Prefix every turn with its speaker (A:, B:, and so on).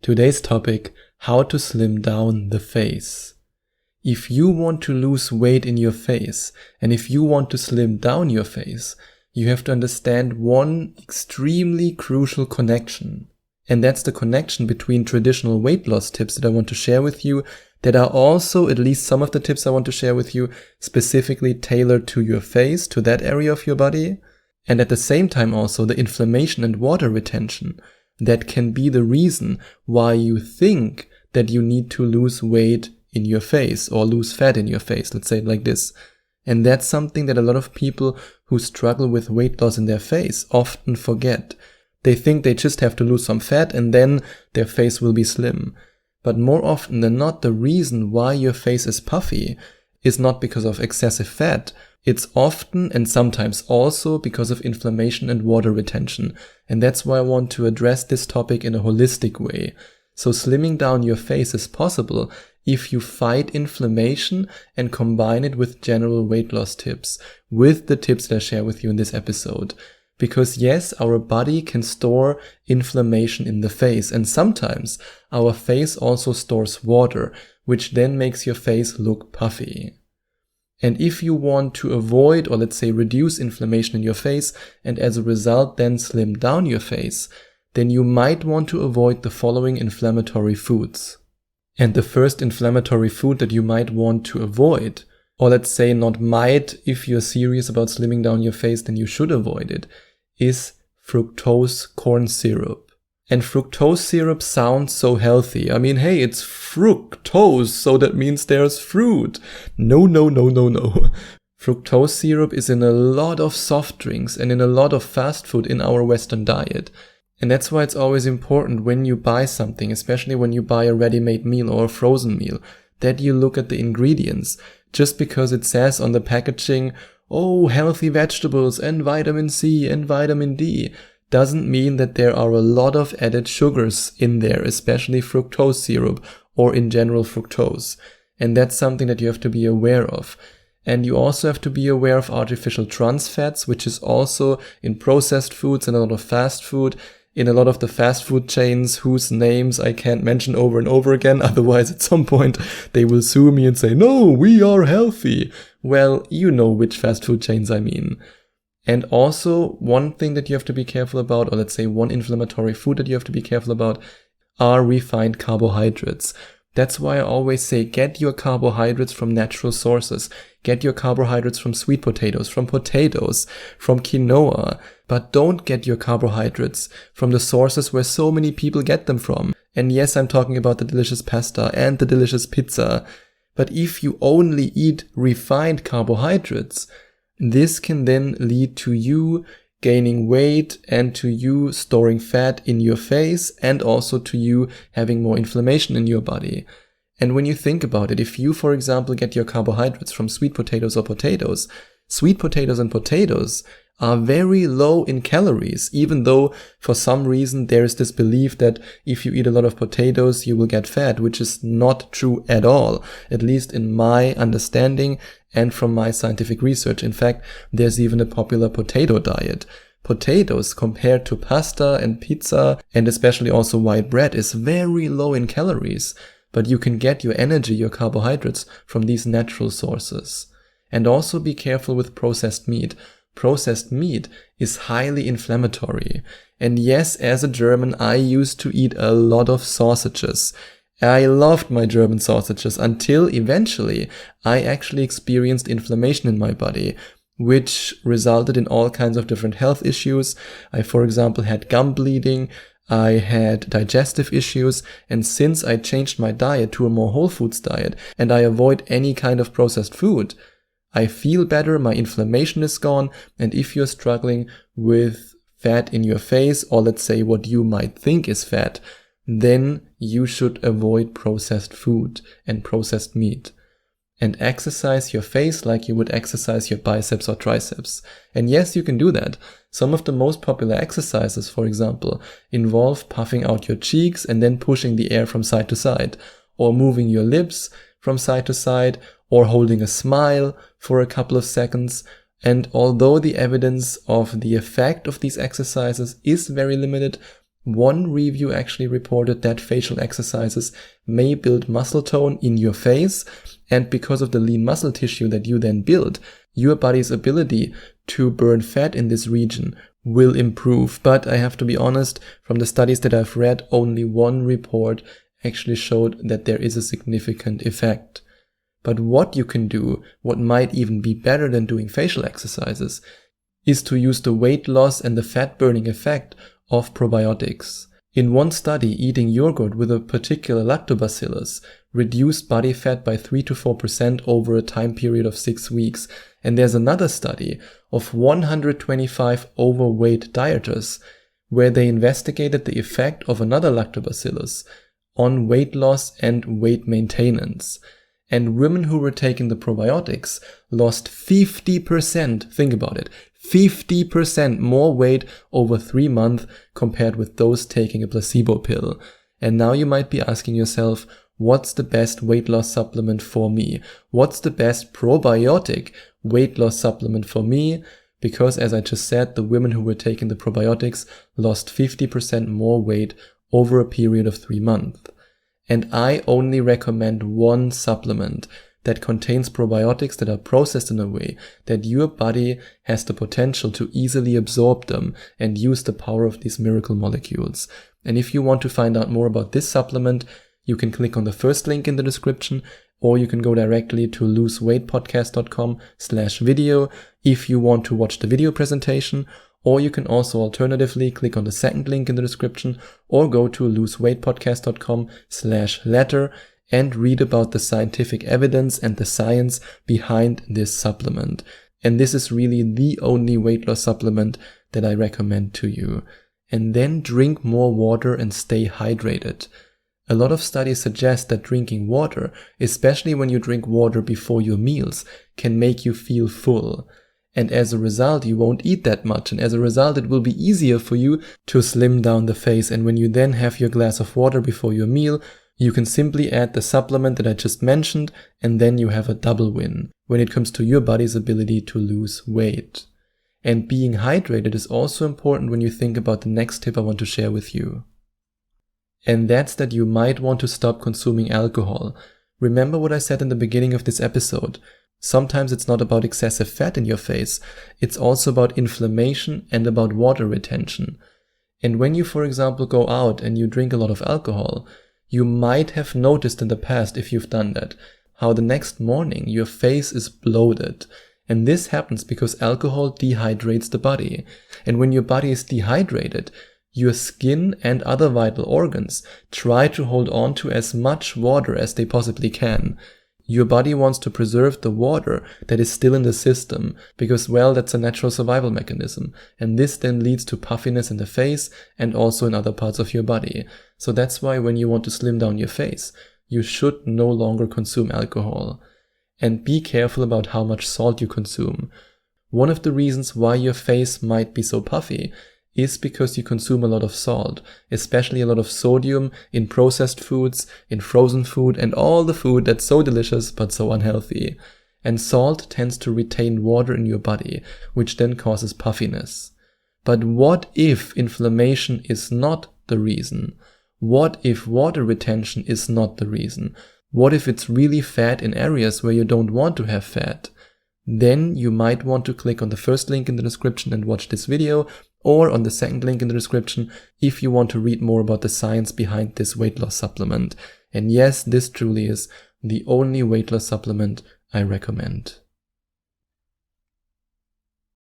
A: Today's topic, how to slim down the face. If you want to lose weight in your face, and if you want to slim down your face, you have to understand one extremely crucial connection. And that's the connection between traditional weight loss tips that I want to share with you, that are also, at least some of the tips I want to share with you, specifically tailored to your face, to that area of your body, and at the same time also the inflammation and water retention that can be the reason why you think that you need to lose weight in your face or lose fat in your face, let's say it like this. And that's something that a lot of people who struggle with weight loss in their face often forget. They think they just have to lose some fat and then their face will be slim. But more often than not, the reason why your face is puffy is not because of excessive fat. It's often and sometimes also because of inflammation and water retention. And that's why I want to address this topic in a holistic way. So slimming down your face is possible if you fight inflammation and combine it with general weight loss tips, with the tips that I share with you in this episode. Because yes, our body can store inflammation in the face, and sometimes our face also stores water, which then makes your face look puffy. And if you want to avoid, or let's say reduce inflammation in your face, and as a result then slim down your face, then you might want to avoid the following inflammatory foods. And the first inflammatory food that you might want to avoid, or let's say not might, if you're serious about slimming down your face, then you should avoid it, is fructose corn syrup. And fructose syrup sounds so healthy. I mean, hey, it's fructose, so that means there's fruit. No. Fructose syrup is in a lot of soft drinks and in a lot of fast food in our Western diet. And that's why it's always important when you buy something, especially when you buy a ready-made meal or a frozen meal, that you look at the ingredients. Just because it says on the packaging, oh, healthy vegetables and vitamin C and vitamin D, doesn't mean that there are a lot of added sugars in there, especially fructose syrup or in general fructose. And that's something that you have to be aware of. And you also have to be aware of artificial trans fats, which is also in processed foods and a lot of fast food, in a lot of the fast food chains whose names I can't mention over and over again, otherwise at some point they will sue me and say, no, we are healthy. Well, you know which fast food chains I mean. And also, one thing that you have to be careful about, or let's say one inflammatory food that you have to be careful about, are refined carbohydrates. That's why I always say get your carbohydrates from natural sources. Get your carbohydrates from sweet potatoes, from quinoa. But don't get your carbohydrates from the sources where so many people get them from. And yes, I'm talking about the delicious pasta and the delicious pizza. But if you only eat refined carbohydrates, this can then lead to you gaining weight and to you storing fat in your face and also to you having more inflammation in your body. And when you think about it, if you, for example, get your carbohydrates from sweet potatoes or potatoes, sweet potatoes and potatoes are very low in calories, even though for some reason there is this belief that if you eat a lot of potatoes, you will get fat, which is not true at all, at least in my understanding and from my scientific research. In fact, there's even a popular potato diet. Potatoes compared to pasta and pizza and especially also white bread is very low in calories, but you can get your energy, your carbohydrates from these natural sources. And also be careful with processed meat. Processed meat is highly inflammatory. And yes, as a German, I used to eat a lot of sausages. I loved my German sausages until eventually I actually experienced inflammation in my body, which resulted in all kinds of different health issues. I, for example, had gum bleeding, I had digestive issues, and since I changed my diet to a more whole foods diet and I avoid any kind of processed food, I feel better, my inflammation is gone, and if you're struggling with fat in your face, or let's say what you might think is fat, then you should avoid processed food and processed meat. And exercise your face like you would exercise your biceps or triceps. And yes, you can do that. Some of the most popular exercises, for example, involve puffing out your cheeks and then pushing the air from side to side, or moving your lips from side to side, or holding a smile for a couple of seconds. And although the evidence of the effect of these exercises is very limited, One review actually reported that facial exercises may build muscle tone in your face, and because of the lean muscle tissue that you then build, your body's ability to burn fat in this region will improve. But I have to be honest, from the studies that I've read, only one report actually showed that there is a significant effect. But what you can do, what might even be better than doing facial exercises, is to use the weight loss and the fat burning effect of probiotics. In one study, eating yogurt with a particular lactobacillus reduced body fat by 3 to 4% over a time period of 6 weeks. And there's another study of 125 overweight dieters where they investigated the effect of another lactobacillus on weight loss and weight maintenance. And women who were taking the probiotics lost 50%, think about it, 50% more weight over 3 months compared with those taking a placebo pill. And now you might be asking yourself, what's the best weight loss supplement for me? What's the best probiotic weight loss supplement for me? Because as I just said, the women who were taking the probiotics lost 50% more weight over a period of 3 months. And I only recommend one supplement that contains probiotics that are processed in a way that your body has the potential to easily absorb them and use the power of these miracle molecules. And if you want to find out more about this supplement, you can click on the first link in the description, or you can go directly to loseweightpodcast.com/video if you want to watch the video presentation. Or you can also alternatively click on the second link in the description or go to loseweightpodcast.com/letter and read about the scientific evidence and the science behind this supplement. And this is really the only weight loss supplement that I recommend to you. And then drink more water and stay hydrated. A lot of studies suggest that drinking water, especially when you drink water before your meals, can make you feel full. And as a result, you won't eat that much. And as a result, it will be easier for you to slim down the face. And when you then have your glass of water before your meal, you can simply add the supplement that I just mentioned, and then you have a double win when it comes to your body's ability to lose weight. And being hydrated is also important when you think about the next tip I want to share with you. And that's that you might want to stop consuming alcohol. Remember what I said in the beginning of this episode. Sometimes it's not about excessive fat in your face, it's also about inflammation and about water retention. And when you, for example, go out and you drink a lot of alcohol, you might have noticed in the past, if you've done that, how the next morning your face is bloated. And this happens because alcohol dehydrates the body. And when your body is dehydrated, your skin and other vital organs try to hold on to as much water as they possibly can. Your body wants to preserve the water that is still in the system because, well, that's a natural survival mechanism. And this then leads to puffiness in the face and also in other parts of your body. So that's why when you want to slim down your face, you should no longer consume alcohol. And be careful about how much salt you consume. One of the reasons why your face might be so puffy is because you consume a lot of salt, especially a lot of sodium in processed foods, in frozen food, and all the food that's so delicious but so unhealthy. And salt tends to retain water in your body, which then causes puffiness. But what if inflammation is not the reason? What if water retention is not the reason? What if it's really fat in areas where you don't want to have fat? Then you might want to click on the first link in the description and watch this video, or on the second link in the description if you want to read more about the science behind this weight loss supplement. And yes, this truly is the only weight loss supplement I recommend.